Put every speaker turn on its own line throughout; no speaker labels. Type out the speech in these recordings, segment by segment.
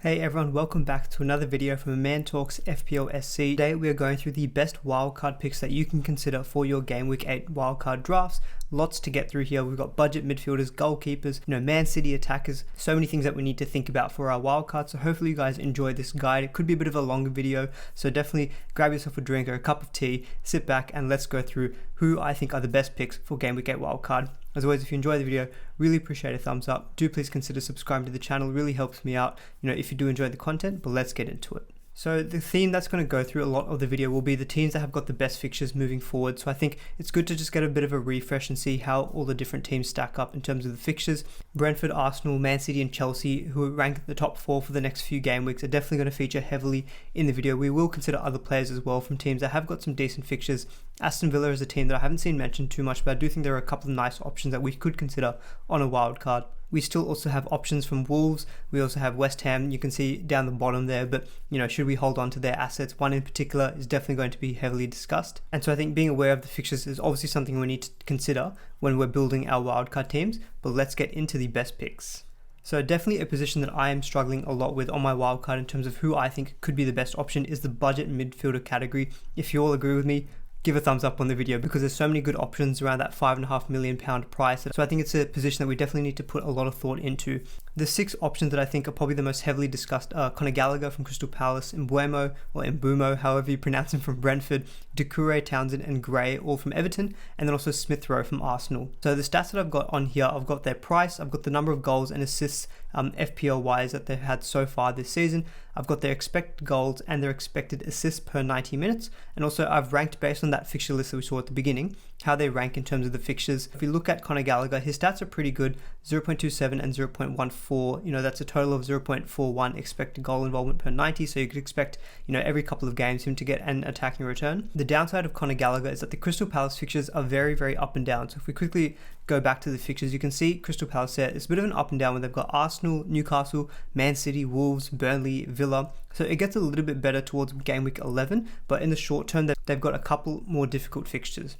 Hey everyone, welcome back to another video from A Man Talks FPL SC. Today we are going through the best wildcard picks that you can consider for your Game Week 8 wildcard drafts. Lots to get through here. We've got budget midfielders, goalkeepers, Man City attackers, so many things that we need to think about for our wildcard. So hopefully you guys enjoy this guide. It could be a bit of a longer video, so definitely grab yourself a drink or a cup of tea, sit back and let's go through who I think are the best picks for Game Week 8 wildcard. As always, if you enjoy the video, really appreciate a thumbs up. Do please consider subscribing to the channel, really helps me out, if you do enjoy the content, but let's get into it. So the theme that's going to go through a lot of the video will be the teams that have got the best fixtures moving forward. So I think it's good to just get a bit of a refresh and see how all the different teams stack up in terms of the fixtures. Brentford, Arsenal, Man City and Chelsea, who are ranked at the top 4 for the next few game weeks, are definitely going to feature heavily in the video. We will consider other players as well from teams that have got some decent fixtures. Aston Villa is a team that I haven't seen mentioned too much, but I do think there are a couple of nice options that we could consider on a wild card. We still also have options from Wolves. We also have West Ham. You can see down the bottom there, but should we hold on to their assets? One in particular is definitely going to be heavily discussed. And so I think being aware of the fixtures is obviously something we need to consider when we're building our wildcard teams, but let's get into the best picks. So definitely a position that I am struggling a lot with on my wildcard in terms of who I think could be the best option is the budget midfielder category. If you all agree with me, give a thumbs up on the video because there's so many good options around that £5.5 million price. So I think it's a position that we definitely need to put a lot of thought into. The 6 options that I think are probably the most heavily discussed are Conor Gallagher from Crystal Palace, Mbumo, however you pronounce him, from Brentford, Doucouré, Townsend and Gray, all from Everton, and then also Smith Rowe from Arsenal. So the stats that I've got on here, I've got their price, I've got the number of goals and assists FPL wise that they've had so far this season. I've got their expected goals and their expected assists per 90 minutes. And also I've ranked based on that fixture list that we saw at the beginning, how they rank in terms of the fixtures. If we look at Conor Gallagher, his stats are pretty good, 0.27 and 0.14. That's a total of 0.41 expected goal involvement per 90. So you could expect, every couple of games him to get an attacking return. The downside of Conor Gallagher is that the Crystal Palace fixtures are very, very up and down. So if we quickly go back to the fixtures, you can see Crystal Palace there. It's a bit of an up and down when they've got Arsenal, Newcastle, Man City, Wolves, Burnley, Villa. So it gets a little bit better towards game week 11, but in the short term, they've got a couple more difficult fixtures.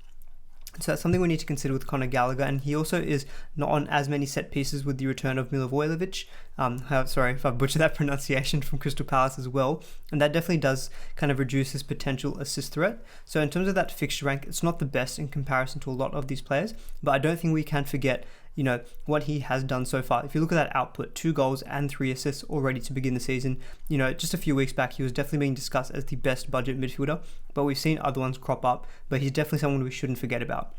So that's something we need to consider with Conor Gallagher, and he also is not on as many set pieces with the return of Milivojevic. Sorry if I butchered that pronunciation, from Crystal Palace as well, and that definitely does kind of reduce his potential assist threat. So in terms of that fixture rank, it's not the best in comparison to a lot of these players, but I don't think we can forget what he has done so far. If you look at that output, 2 goals and 3 assists already to begin the season. Just a few weeks back, he was definitely being discussed as the best budget midfielder, but we've seen other ones crop up, but he's definitely someone we shouldn't forget about.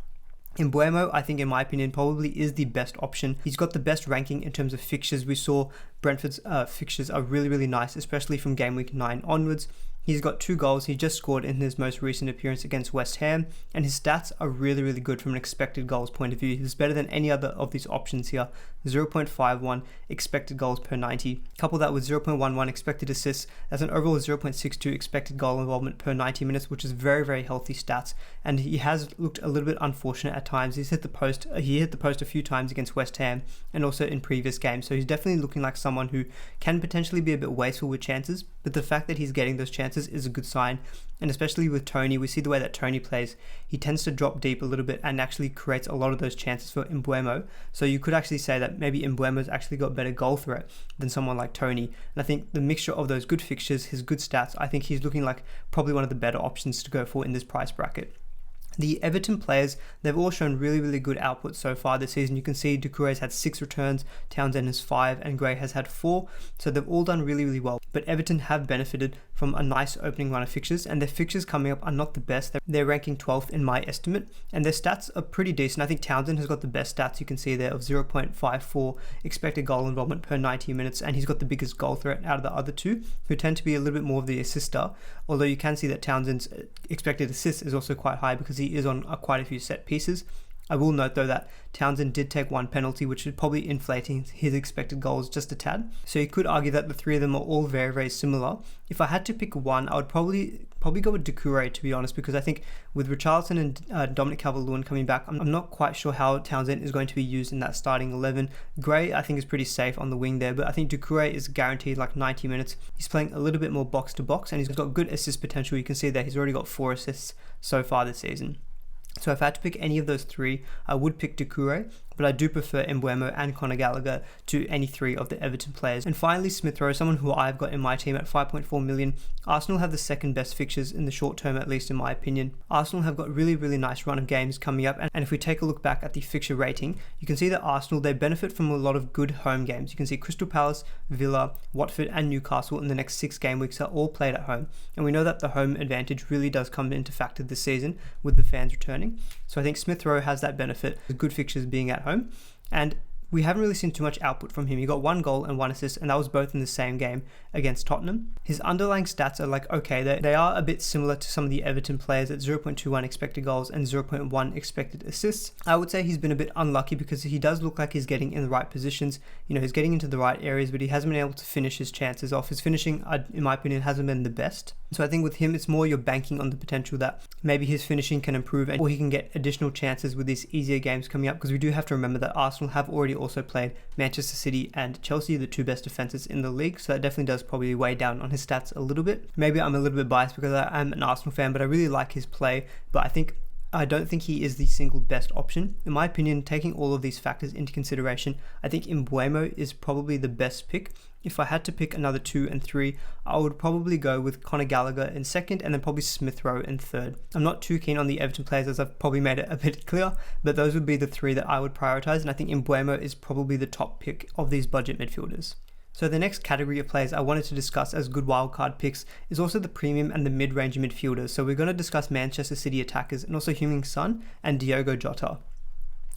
Mbumo, I think in my opinion, probably is the best option. He's got the best ranking in terms of fixtures. We saw Brentford's fixtures are really, really nice, especially from game week 9 onwards. He's got 2 goals. He just scored in his most recent appearance against West Ham, and his stats are really, really good from an expected goals point of view. He's better than any other of these options here. 0.51 expected goals per 90. Couple that with 0.11 expected assists. That's an overall 0.62 expected goal involvement per 90 minutes, which is very, very healthy stats. And he has looked a little bit unfortunate at times. He hit the post a few times against West Ham and also in previous games. So he's definitely looking like someone who can potentially be a bit wasteful with chances, but the fact that he's getting those chances is a good sign. And especially with Tony, we see the way that Tony plays. He tends to drop deep a little bit and actually creates a lot of those chances for Mbumo. So you could actually say that maybe Mbuemo's actually got better goal threat than someone like Tony. And I think the mixture of those good fixtures, his good stats, I think he's looking like probably one of the better options to go for in this price bracket. The Everton players, they've all shown really, really good output so far this season. You can see Doucouré's had 6 returns, Townsend has 5, and Gray has had 4. So they've all done really, really well. But Everton have benefited from a nice opening run of fixtures, and their fixtures coming up are not the best. They're ranking 12th in my estimate, and their stats are pretty decent. I think Townsend has got the best stats you can see there of 0.54 expected goal involvement per 90 minutes, and he's got the biggest goal threat out of the other 2, who tend to be a little bit more of the assister, although you can see that Townsend's expected assist is also quite high because he is on quite a few set pieces. I will note though that Townsend did take 1 penalty, which is probably inflating his expected goals just a tad. So you could argue that the 3 of them are all very, very similar. If I had to pick one, I would probably go with Doucouré, to be honest, because I think with Richarlison and Dominic Calvert-Lewin coming back, I'm not quite sure how Townsend is going to be used in that starting 11. Gray, I think, is pretty safe on the wing there, but I think Doucouré is guaranteed like 90 minutes. He's playing a little bit more box to box, and he's got good assist potential. You can see there he's already got 4 assists so far this season. So if I had to pick any of those 3, I would pick Doucouré. but I do prefer Mbeumo and Conor Gallagher to any three of the Everton players. And finally, Smith Rowe, someone who I've got in my team at 5.4 million. Arsenal have the second best fixtures in the short term, at least in my opinion. Arsenal have got really nice run of games coming up, and if we take a look back at the fixture rating, you can see that Arsenal, they benefit from a lot of good home games. You can see Crystal Palace, Villa, Watford and Newcastle in the next 6 game weeks are all played at home, and we know that the home advantage really does come into factor this season with the fans returning. So I think Smith Rowe has that benefit with good fixtures being at home, and we haven't really seen too much output from him. He got 1 goal and 1 assist, and that was both in the same game against Tottenham. His underlying stats are like, okay, they are a bit similar to some of the Everton players at 0.21 expected goals and 0.1 expected assists. I would say he's been a bit unlucky because he does look like he's getting in the right positions. You know, he's getting into the right areas, but he hasn't been able to finish his chances off. His finishing, in my opinion, hasn't been the best. So I think with him, it's more you're banking on the potential that maybe his finishing can improve, or he can get additional chances with these easier games coming up, because we do have to remember that Arsenal have already also played Manchester City and Chelsea, the 2 best defenses in the league, so that definitely does probably weigh down on his stats a little bit. Maybe I'm a little bit biased because I am an Arsenal fan, but I really like his play, but I don't think he is the single best option. In my opinion, taking all of these factors into consideration, I think Mbeumo is probably the best pick. If I had to pick another 2 and 3, I would probably go with Conor Gallagher in second and then probably Smith Rowe in third. I'm not too keen on the Everton players, as I've probably made it a bit clear, but those would be the 3 that I would prioritize, and I think Mbeumo is probably the top pick of these budget midfielders. So the next category of players I wanted to discuss as good wildcard picks is also the premium and the mid-range midfielders. So we're going to discuss Manchester City attackers and also Heung-min Son and Diogo Jota.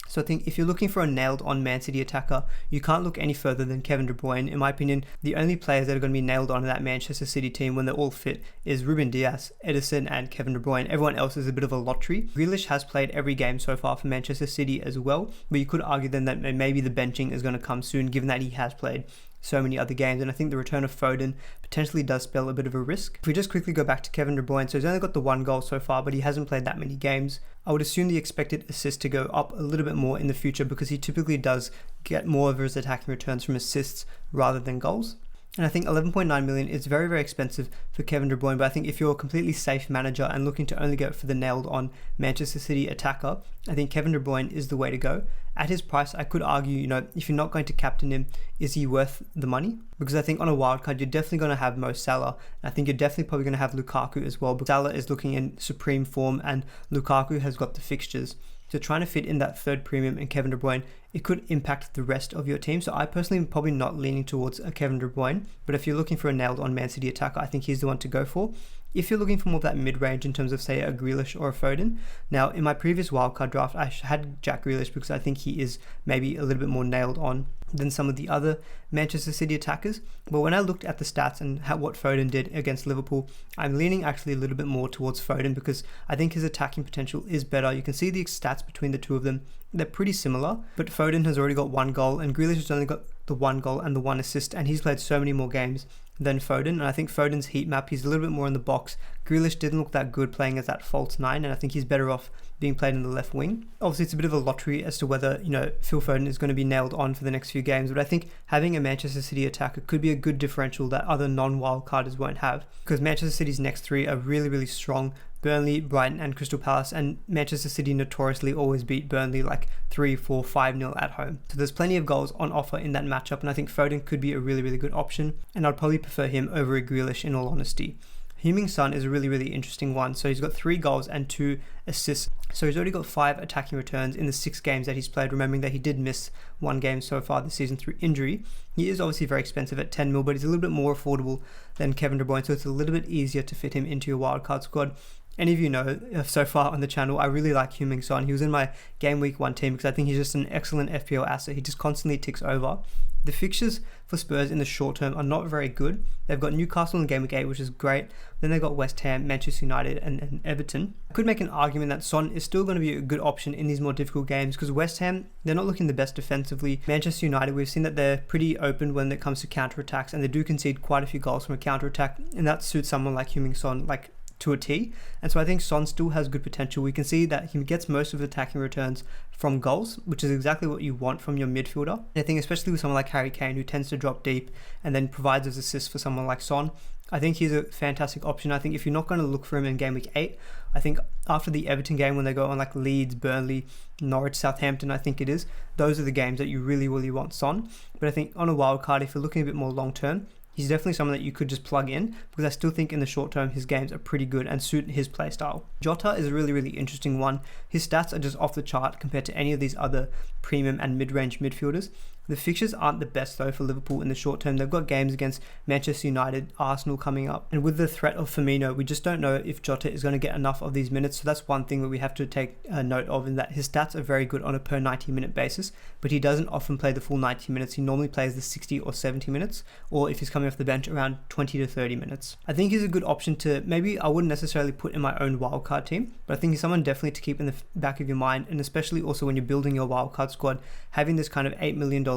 So I think if you're looking for a nailed-on Man City attacker, you can't look any further than Kevin De Bruyne. In my opinion, the only players that are going to be nailed on in that Manchester City team when they're all fit is Ruben Dias, Ederson and Kevin De Bruyne. Everyone else is a bit of a lottery. Grealish has played every game so far for Manchester City as well, but you could argue then that maybe the benching is going to come soon, given that he has played so many other games, and I think the return of Foden potentially does spell a bit of a risk. If we just quickly go back to Kevin De Bruyne, so he's only got the 1 goal so far, but he hasn't played that many games. I would assume the expected assist to go up a little bit more in the future, because he typically does get more of his attacking returns from assists rather than goals. And I think 11.9 million is very expensive for Kevin De Bruyne, but I think if you're a completely safe manager and looking to only go for the nailed on Manchester City attacker, I think Kevin De Bruyne is the way to go. At his price, I could argue, you know, if you're not going to captain him, is he worth the money? Because I think on a wildcard, you're definitely going to have Mo Salah. I think you're definitely probably going to have Lukaku as well, but Salah is looking in supreme form and Lukaku has got the fixtures. So trying to fit in that third premium in Kevin De Bruyne, it could impact the rest of your team. So I personally am probably not leaning towards a Kevin De Bruyne, but if you're looking for a nailed-on Man City attacker, I think he's the one to go for. If you're looking for more of that mid-range in terms of, say, a Grealish or a Foden. Now, in my previous wildcard draft, I had Jack Grealish because I think he is maybe a little bit more nailed on than some of the other Manchester City attackers. But when I looked at the stats and what Foden did against Liverpool, I'm leaning actually a little bit more towards Foden because I think his attacking potential is better. You can see the stats between the two of them. They're pretty similar, but Foden has already got 1 goal and Grealish has only got the 1 goal and the 1 assist, and he's played so many more games than Foden. And I think Foden's heat map, he's a little bit more in the box. Grealish didn't look that good playing as that false 9, and I think he's better off being played in the left wing. Obviously, it's a bit of a lottery as to whether, you know, Phil Foden is going to be nailed on for the next few games, but I think having a Manchester City attacker could be a good differential that other non-wildcarders won't have, because Manchester City's next 3 are really strong. Burnley, Brighton and Crystal Palace, and Manchester City notoriously always beat Burnley like 3, 4, 5-0 at home. So there's plenty of goals on offer in that matchup, and I think Foden could be a really good option, and I'd probably prefer him over a Grealish in all honesty. Heung-min Son is a really interesting one. So he's got 3 goals and 2 assists. So he's already got 5 attacking returns in the 6 games that he's played, remembering that he did miss 1 game so far this season through injury. He is obviously very expensive at 10 mil, but he's a little bit more affordable than Kevin De Bruyne, so it's a little bit easier to fit him into your wildcard squad. Any of you know, so far on the channel, I really like Heung-min Son. He was in my Gameweek 1 team because I think he's just an excellent FPL asset. He just constantly ticks over. The fixtures for Spurs in the short term are not very good. They've got Newcastle in Gameweek 8, which is great. Then they've got West Ham, Manchester United and Everton. I could make an argument that Son is still going to be a good option in these more difficult games because West Ham, they're not looking the best defensively. Manchester United, we've seen that they're pretty open when it comes to counter-attacks, and they do concede quite a few goals from a counter-attack, and that suits someone like Heung-min Son like to a T. And so I think Son still has good potential. We can see that he gets most of the attacking returns from goals, which is exactly what you want from your midfielder. And I think especially with someone like Harry Kane, who tends to drop deep and then provides those assists for someone like Son, I think he's a fantastic option. I think if you're not going to look for him in Game Week 8, I think after the Everton game when they go on like Leeds, Burnley, Norwich, Southampton, I think it is, those are the games that you really want Son. But I think on a wild card, if you're looking a bit more long term, he's definitely someone that you could just plug in, because I still think in the short term his games are pretty good and suit his playstyle. Jota is a really interesting one. His stats are just off the chart compared to any of these other premium and mid-range midfielders. The fixtures aren't the best though for Liverpool in the short term. They've got games against Manchester United, Arsenal coming up, and with the threat of Firmino, we just don't know if Jota is going to get enough of these minutes. So that's one thing that we have to take a note of, in that his stats are very good on a per 90-minute basis, but he doesn't often play the full 90 minutes. He normally plays the 60 or 70 minutes, or if he's coming off the bench, around 20 to 30 minutes. I think he's a good option to, maybe I wouldn't necessarily put in my own wildcard team, but I think he's someone definitely to keep in the back of your mind, and especially also when you're building your wildcard squad, having this kind of $8 million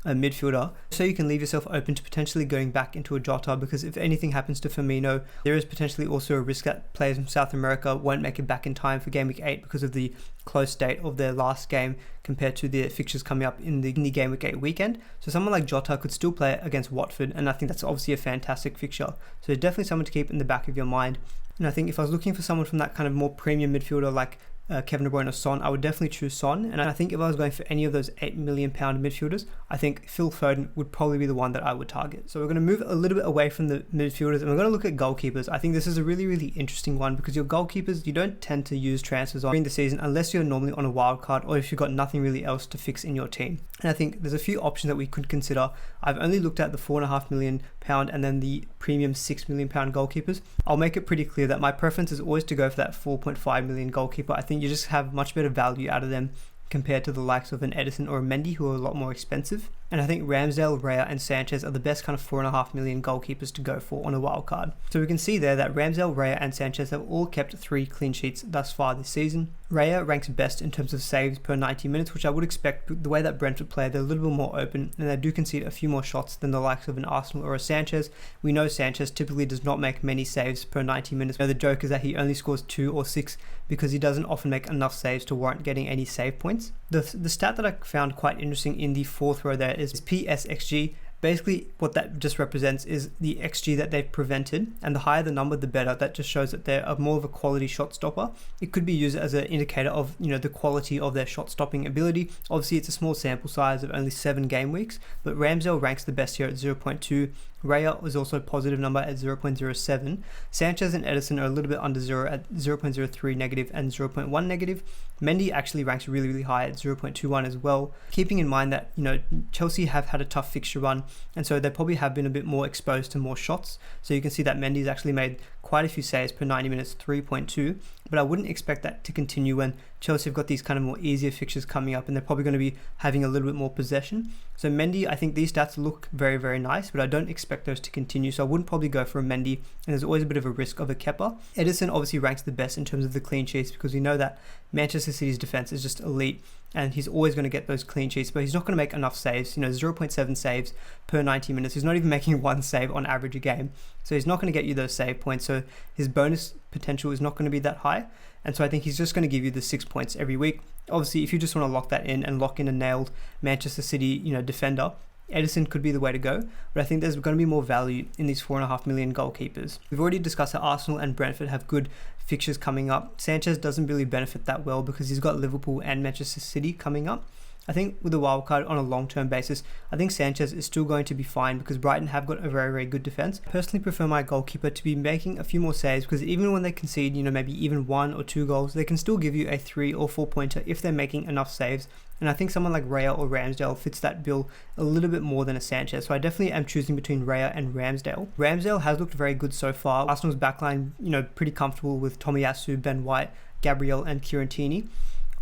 midfielder, so you can leave yourself open to potentially going back into a Jota, because if anything happens to Firmino, there is potentially also a risk that players from South America won't make it back in time for Game Week 8 because of the close date of their last game compared to the fixtures coming up in the Game Week 8 weekend. So someone like Jota could still play against Watford, and I think that's obviously a fantastic fixture. So definitely someone to keep in the back of your mind. And I think if I was looking for someone from that kind of more premium midfielder like Kevin De Bruyne or Son, I would definitely choose Son. And I think if I was going for any of those £8 million midfielders, I think Phil Foden would probably be the one that I would target. So we're going to move a little bit away from the midfielders, and we're going to look at goalkeepers. I think this is a really interesting one, because your goalkeepers, you don't tend to use transfers on during the season unless you're normally on a wild card, or if you've got nothing really else to fix in your team. And I think there's a few options that we could consider. I've only looked at the £4.5 million and then the premium £6 million goalkeepers. I'll make it pretty clear that my preference is always to go for that 4.5 million goalkeeper. I think you just have much better value out of them compared to the likes of an Edison or a Mendy, who are a lot more expensive. And I think Ramsdale, Raya and Sanchez are the best kind of 4.5 million goalkeepers to go for on a wild card. So we can see there that Ramsdale, Raya and Sanchez have all kept 3 clean sheets thus far this season. Raya ranks best in terms of saves per 90 minutes, which I would expect. The way that Brentford play, they're a little bit more open, and they do concede a few more shots than the likes of an Arsenal or a Sanchez. We know Sanchez typically does not make many saves per 90 minutes. The joke is that he only scores 2 or 6 because he doesn't often make enough saves to warrant getting any save points. The stat that I found quite interesting in the 4th row there is PSXG. Basically, what that just represents is the XG that they've prevented, and the higher the number, the better. That just shows that they're more of a quality shot stopper. It could be used as an indicator of, the quality of their shot stopping ability. Obviously, it's a small sample size of only 7 game weeks, but Ramsdale ranks the best here at 0.2. Raya was also a positive number at 0.07. Sanchez and Edison are a little bit under 0 at 0.03 negative and 0.1 negative. Mendy actually ranks really high at 0.21 as well. Keeping in mind that, Chelsea have had a tough fixture run, and so they probably have been a bit more exposed to more shots. So you can see that Mendy's actually made quite a few saves per 90 minutes, 3.2. But I wouldn't expect that to continue when Chelsea have got these kind of more easier fixtures coming up, and they're probably going to be having a little bit more possession. So Mendy, I think these stats look very nice, but I don't expect those to continue. So I wouldn't probably go for a Mendy, and there's always a bit of a risk of a Kepa. Edison obviously ranks the best in terms of the clean sheets, because we know that Manchester City's defense is just elite, and he's always going to get those clean sheets, but he's not going to make enough saves. 0.7 saves per 90 minutes. He's not even making 1 save on average a game. So he's not going to get you those save points. So his bonus potential is not going to be that high. And so I think he's just going to give you the 6 points every week. Obviously, if you just want to lock that in and lock in a nailed Manchester City, defender, Edison could be the way to go, but I think there's going to be more value in these 4.5 million goalkeepers. We've already discussed how Arsenal and Brentford have good fixtures coming up. Sanchez doesn't really benefit that well because he's got Liverpool and Manchester City coming up. I think with a wildcard on a long-term basis, I think Sanchez is still going to be fine because Brighton have got a very good defense. I personally prefer my goalkeeper to be making a few more saves, because even when they concede, maybe even 1 or 2 goals, they can still give you a 3 or 4 pointer if they're making enough saves. And I think someone like Raya or Ramsdale fits that bill a little bit more than a Sanchez. So I definitely am choosing between Raya and Ramsdale. Ramsdale has looked very good so far. Arsenal's backline, pretty comfortable with Tomiyasu, Ben White, Gabriel and Kieran Tierney.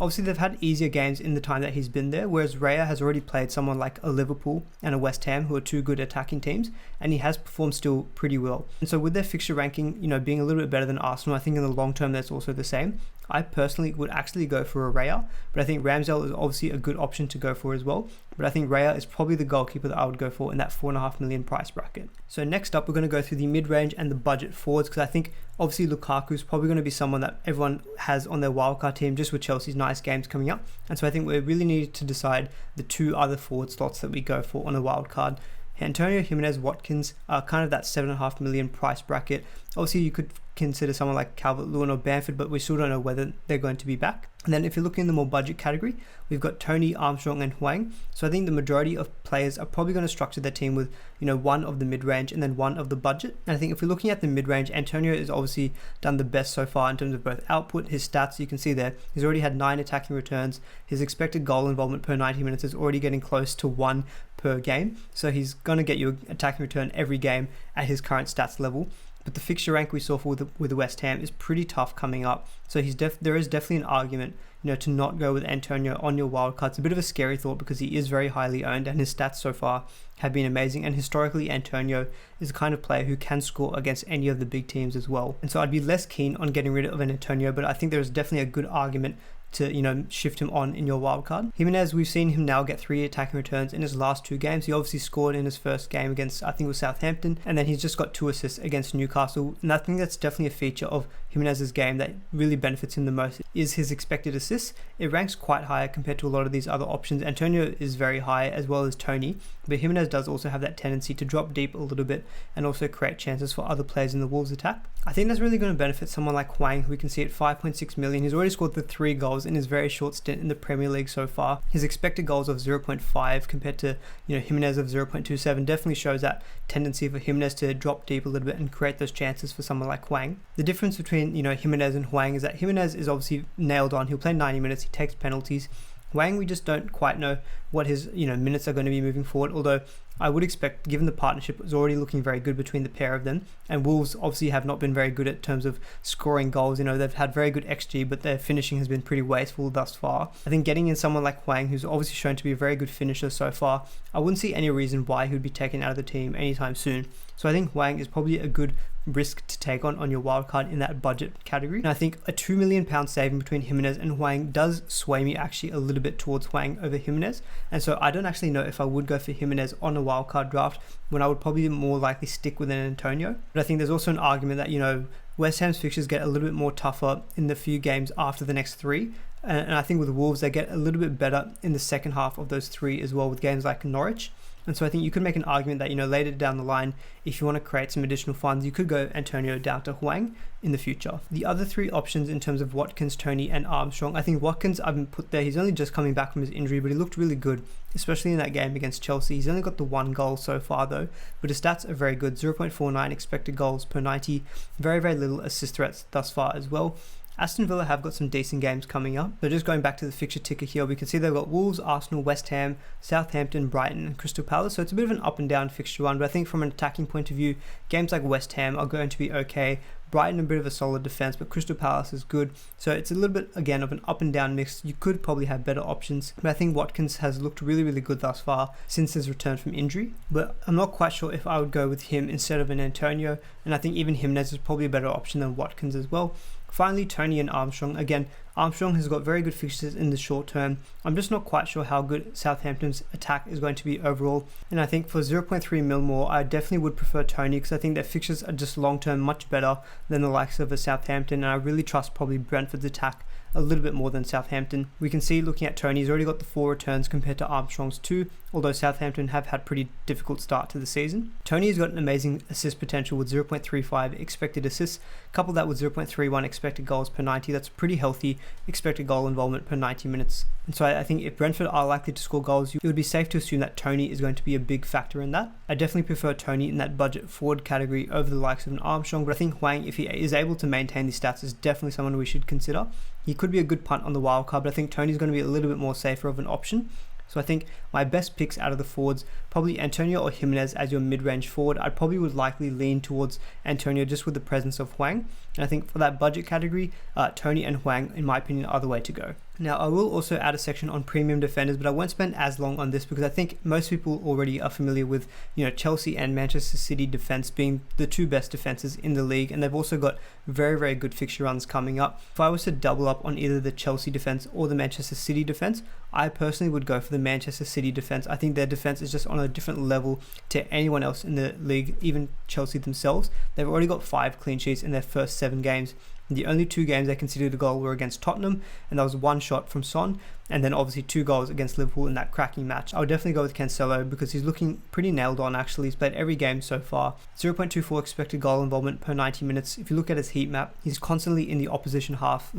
Obviously, they've had easier games in the time that he's been there, whereas Raya has already played someone like a Liverpool and a West Ham, who are 2 good attacking teams, and he has performed still pretty well. And so with their fixture ranking, being a little bit better than Arsenal, I think in the long term that's also the same. I personally would actually go for a Raya, but I think Ramsdale is obviously a good option to go for as well. But I think Raya is probably the goalkeeper that I would go for in that 4.5 million price bracket. So next up, we're going to go through the mid-range and the budget forwards, because I think obviously Lukaku is probably going to be someone that everyone has on their wildcard team just with Chelsea's nice games coming up. And so I think we really need to decide the 2 other forward slots that we go for on a wildcard. Antonio, Jimenez, Watkins are kind of that 7.5 million price bracket. Obviously, you could consider someone like Calvert-Lewin or Bamford, but we still don't know whether they're going to be back. And then if you're looking in the more budget category, we've got Tony, Armstrong and Hwang. So I think the majority of players are probably going to structure their team with, one of the mid-range and then one of the budget. And I think if we're looking at the mid-range, Antonio has obviously done the best so far in terms of both output, his stats. You can see there, he's already had 9 attacking returns. His expected goal involvement per 90 minutes is already getting close to 1 per game. So he's going to get you an attacking return every game at his current stats level. But the fixture rank we saw with the West Ham is pretty tough coming up. So there is definitely an argument, to not go with Antonio on your wildcard. It's a bit of a scary thought because he is very highly owned and his stats so far have been amazing. And historically, Antonio is the kind of player who can score against any of the big teams as well. And so I'd be less keen on getting rid of an Antonio, but I think there's definitely a good argument to shift him on in your wildcard. Jimenez, we've seen him now get 3 attacking returns in his last 2 games. He obviously scored in his first game against, I think it was Southampton, and then he's just got 2 assists against Newcastle. And I think that's definitely a feature of Jimenez's game that really benefits him the most is his expected assists. It ranks quite higher compared to a lot of these other options. Antonio is very high as well as Tony, but Jimenez does also have that tendency to drop deep a little bit and also create chances for other players in the Wolves attack. I think that's really going to benefit someone like Hwang, who we can see at 5.6 million. He's already scored the 3 goals in his very short stint in the Premier League so far. His expected goals of 0.5 compared to Jimenez of 0.27 definitely shows that tendency for Jimenez to drop deep a little bit and create those chances for someone like Hwang. The difference between Jimenez and Hwang is that Jimenez is obviously nailed on. He'll play 90 minutes, he takes penalties. Hwang, we just don't quite know what his minutes are going to be moving forward, although I would expect, given the partnership is already looking very good between the pair of them, and Wolves obviously have not been very good in terms of scoring goals. They've had very good XG, but their finishing has been pretty wasteful thus far. I think getting in someone like Hwang, who's obviously shown to be a very good finisher so far, I wouldn't see any reason why he would be taken out of the team anytime soon. So I think Hwang is probably a good risk to take on your wildcard in that budget category. And I think a £2 million saving between Jimenez and Hwang does sway me actually a little bit towards Hwang over Jimenez. And so I don't actually know if I would go for Jimenez on a wildcard draft when I would probably more likely stick with an Antonio. But I think there's also an argument that, West Ham's fixtures get a little bit more tougher in the few games after the next 3. And I think with the Wolves, they get a little bit better in the second half of those 3 as well with games like Norwich. And so I think you could make an argument that, later down the line, if you want to create some additional funds, you could go Antonio down to Hwang in the future. The other 3 options in terms of Watkins, Tony and Armstrong, I think Watkins I've put there. He's only just coming back from his injury, but he looked really good, especially in that game against Chelsea. He's only got the 1 goal so far though, but his stats are very good. 0.49 expected goals per 90, very, very little assist threats thus far as well. Aston Villa have got some decent games coming up. So just going back to the fixture ticker here, we can see they've got Wolves, Arsenal, West Ham, Southampton, Brighton and Crystal Palace. So it's a bit of an up and down fixture run, but I think from an attacking point of view, games like West Ham are going to be okay. Brighton a bit of a solid defense, but Crystal Palace is good. So it's a little bit, again, of an up and down mix. You could probably have better options, but I think Watkins has looked really, really good thus far since his return from injury. But I'm not quite sure if I would go with him instead of an Antonio, and I think even Jimenez is probably a better option than Watkins as well. Finally, Tony and Armstrong. Again, Armstrong has got very good fixtures in the short term. I'm just not quite sure how good Southampton's attack is going to be overall. And I think for 0.3 mil more, I definitely would prefer Tony because I think their fixtures are just long term much better than the likes of a Southampton. And I really trust probably Brentford's attack a little bit more than Southampton. We can see looking at Tony, he's already got the 4 returns compared to Armstrong's 2, although Southampton have had pretty difficult start to the season. Tony has got an amazing assist potential with 0.35 expected assists, couple that with 0.31 expected goals per 90. That's pretty healthy expected goal involvement per 90 minutes. And so I think if Brentford are likely to score goals, it would be safe to assume that Tony is going to be a big factor in that. I definitely prefer Tony in that budget forward category over the likes of an Armstrong, but I think Hwang, if he is able to maintain these stats, is definitely someone we should consider. He could be a good punt on the wild card, but I think Tony's going to be a little bit more safer of an option. So I think my best picks out of the forwards, probably Antonio or Jimenez as your mid-range forward. I probably would likely lean towards Antonio just with the presence of Hwang. And I think for that budget category, Tony and Hwang, in my opinion, are the way to go. Now, I will also add a section on premium defenders, but I won't spend as long on this because I think most people already are familiar with, Chelsea and Manchester City defense being the two best defenses in the league, and they've also got very, very good fixture runs coming up. If I was to double up on either the Chelsea defense or the Manchester City defense, I personally would go for the Manchester City defense. I think their defense is just on a different level to anyone else in the league, even Chelsea themselves. They've already got 5 clean sheets in their first 7 games. The only 2 games they conceded a goal were against Tottenham, and that was 1 shot from Son, and then obviously 2 goals against Liverpool in that cracking match. I would definitely go with Cancelo because he's looking pretty nailed on actually. He's played every game so far. 0.24 expected goal involvement per 90 minutes. If you look at his heat map, he's constantly in the opposition half,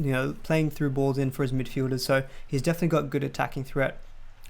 playing through balls in for his midfielders, so he's definitely got good attacking threat.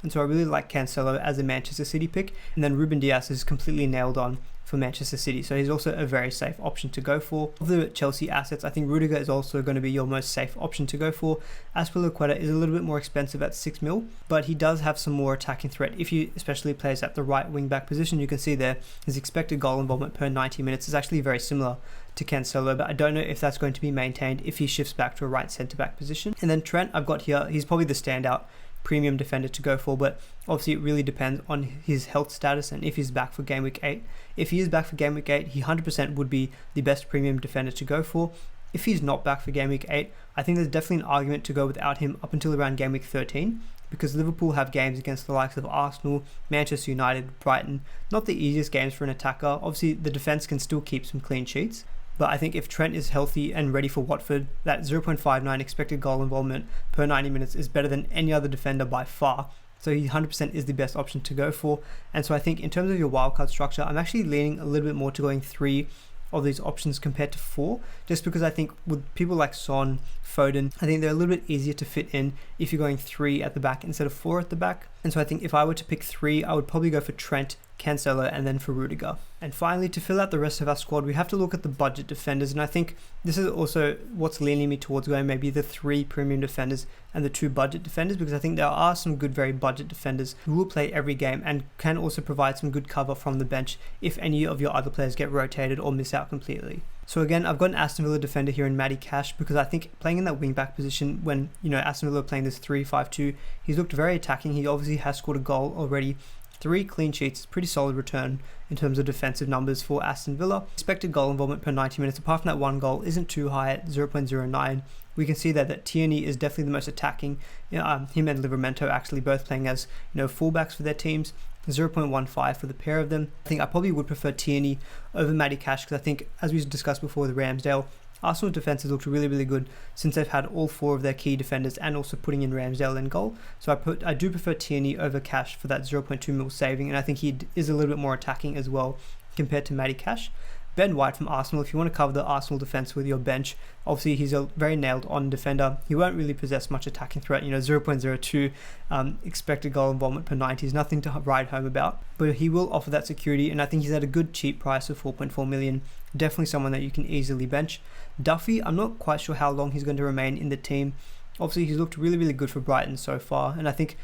And so I really like Cancelo as a Manchester City pick, and then Ruben Dias is completely nailed on for Manchester City, so he's also a very safe option to go for. Of the Chelsea assets, I think Rudiger is also going to be your most safe option to go for. Azpilicueta is a little bit more expensive at 6 mil, but he does have some more attacking threat if he especially plays at the right wing back position. You can see there his expected goal involvement per 90 minutes is actually very similar to Cancelo, but I don't know if that's going to be maintained if he shifts back to a right centre back position. And then Trent, I've got here, he's probably the standout premium defender to go for, but obviously it really depends on his health status and if he's back for game week 8. If he is back for game week 8, he 100% would be the best premium defender to go for. If he's not back for game week 8, I think there's definitely an argument to go without him up until around game week 13, because Liverpool have games against the likes of Arsenal, Manchester United, Brighton. Not the easiest games for an attacker. Obviously the defense can still keep some clean sheets, but I think if Trent is healthy and ready for Watford, that 0.59 expected goal involvement per 90 minutes is better than any other defender by far. So he 100% is the best option to go for. And so I think in terms of your wildcard structure, I'm actually leaning a little bit more to going 3 of these options compared to 4, just because I think with people like Son, Foden, I think they're a little bit easier to fit in if you're going 3 at the back instead of 4 at the back. And so I think if I were to pick 3, I would probably go for Trent, Cancelo, and then for Rudiger. And finally, to fill out the rest of our squad, we have to look at the budget defenders, and I think this is also what's leaning me towards going maybe the 3 premium defenders and the 2 budget defenders, because I think there are some good very budget defenders who will play every game and can also provide some good cover from the bench if any of your other players get rotated or miss out completely. So again, I've got an Aston Villa defender here in Matty Cash, because I think playing in that wing-back position when, Aston Villa are playing this 3-5-2, he's looked very attacking. He obviously has scored a goal already. 3 clean sheets, pretty solid return in terms of defensive numbers for Aston Villa. Expected goal involvement per 90 minutes, apart from that 1 goal, isn't too high at 0.09. We can see that Tierney is definitely the most attacking. Him and Livramento actually both playing as fullbacks for their teams. 0.15 for the pair of them. I think I probably would prefer Tierney over Matty Cash, because I think, as we discussed before with Ramsdale, Arsenal's defense has looked really, really good since they've had all 4 of their key defenders and also putting in Ramsdale in goal. So I do prefer Tierney over Cash for that 0.2 mil saving, and I think he is a little bit more attacking as well compared to Matty Cash. Ben White from Arsenal, if you want to cover the Arsenal defense with your bench, obviously he's a very nailed on defender. He won't really possess much attacking threat, 0.02 expected goal involvement per 90 is nothing to write home about, but he will offer that security, and I think he's at a good cheap price of 4.4 million. Definitely someone that you can easily bench. Duffy, I'm not quite sure how long he's going to remain in the team. Obviously he's looked really, really good for Brighton so far, and I think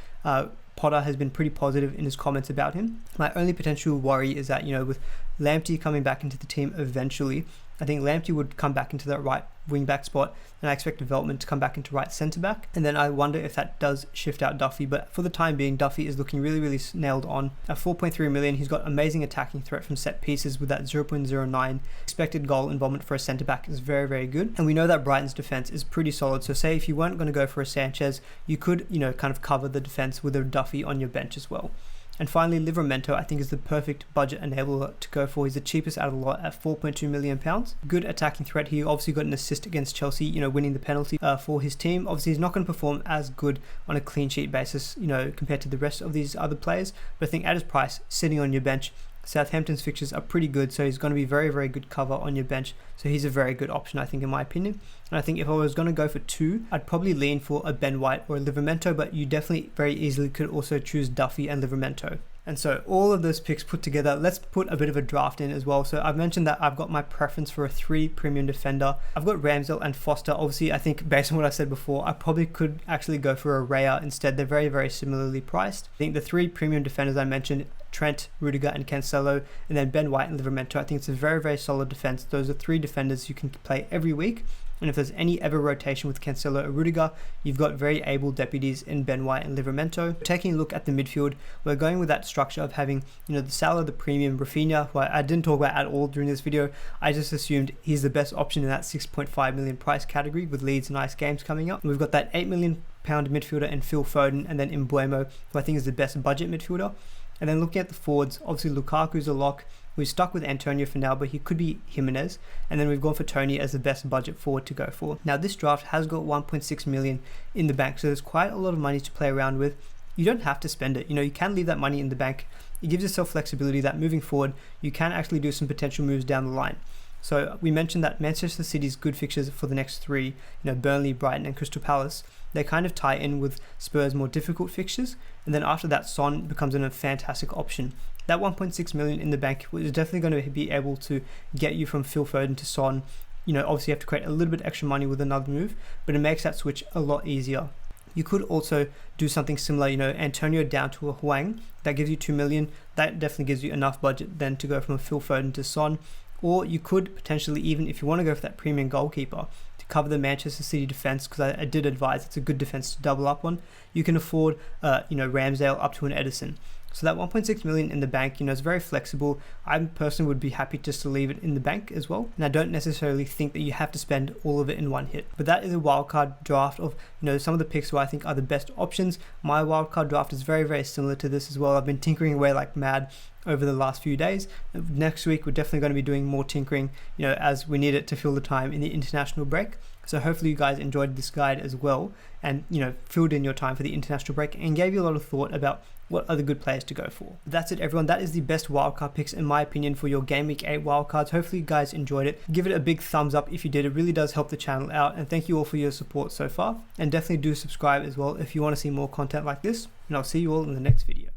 Potter has been pretty positive in his comments about him. My only potential worry is that, with Lamptey coming back into the team eventually, I think Lamptey would come back into that right wing back spot, and I expect development to come back into right centre back, and then I wonder if that does shift out Duffy. But for the time being, Duffy is looking really, really nailed on. At 4.3 million, he's got amazing attacking threat from set pieces with that 0.09 expected goal involvement for a centre back is very, very good. And we know that Brighton's defence is pretty solid, so say if you weren't going to go for a Sanchez, you could kind of cover the defence with a Duffy on your bench as well. And finally, Livramento, I think, is the perfect budget enabler to go for. He's the cheapest out of the lot at £4.2 million. Good attacking threat. He obviously got an assist against Chelsea, winning the penalty for his team. Obviously, he's not going to perform as good on a clean sheet basis, compared to the rest of these other players. But I think at his price, sitting on your bench, Southampton's fixtures are pretty good, so he's going to be very, very good cover on your bench. So he's a very good option, I think, in my opinion. And I think if I was going to go for 2, I'd probably lean for a Ben White or a Livramento, but you definitely very easily could also choose Duffy and Livramento. And so all of those picks put together, let's put a bit of a draft in as well. So I've mentioned that I've got my preference for a 3 premium defender. I've got Ramsdale and Foster. Obviously, I think based on what I said before, I probably could actually go for a Raya instead. They're very, very similarly priced. I think the 3 premium defenders I mentioned, Trent, Rudiger and Cancelo, and then Ben White and Livramento, I think it's a very, very solid defense. Those are 3 defenders you can play every week. And if there's any ever rotation with Cancelo or Rudiger, you've got very able deputies in Ben White and Livramento. Taking a look at the midfield, we're going with that structure of having, the Salah, the premium, Rafinha, who I didn't talk about at all during this video. I just assumed he's the best option in that 6.5 million price category with Leeds nice games coming up. And we've got that £8 million midfielder in Phil Foden, and then Mbeumo, who I think is the best budget midfielder. And then looking at the forwards, obviously Lukaku's a lock. We've stuck with Antonio for now, but he could be Jimenez. And then we've gone for Tony as the best budget forward to go for. Now this draft has got 1.6 million in the bank, so there's quite a lot of money to play around with. You don't have to spend it. You can leave that money in the bank. It gives yourself flexibility that moving forward, you can actually do some potential moves down the line. So we mentioned that Manchester City's good fixtures for the next three, Burnley, Brighton and Crystal Palace, they kind of tie in with Spurs' more difficult fixtures. And then after that, Son becomes a fantastic option. That 1.6 million in the bank is definitely going to be able to get you from Phil Foden to Son. Obviously you have to create a little bit extra money with another move, but it makes that switch a lot easier. You could also do something similar, Antonio down to a Hwang. That gives you 2 million. That definitely gives you enough budget then to go from a Phil Foden to Son. Or you could potentially, even if you want to go for that premium goalkeeper, to cover the Manchester City defense, because I did advise it's a good defense to double up on, you can afford, Ramsdale up to an Edison. So that 1.6 million in the bank, is very flexible. I personally would be happy just to leave it in the bank as well. And I don't necessarily think that you have to spend all of it in one hit. But that is a wildcard draft of, some of the picks who I think are the best options. My wildcard draft is very, very similar to this as well. I've been tinkering away like mad over the last few days. Next week, we're definitely going to be doing more tinkering, as we need it to fill the time in the international break. So hopefully you guys enjoyed this guide as well and, filled in your time for the international break and gave you a lot of thought about what are the good players to go for. That's it everyone, that is the best wildcard picks in my opinion for your Game Week 8 wildcards. Hopefully you guys enjoyed it. Give it a big thumbs up if you did, it really does help the channel out, and thank you all for your support so far. And definitely do subscribe as well if you want to see more content like this, and I'll see you all in the next video.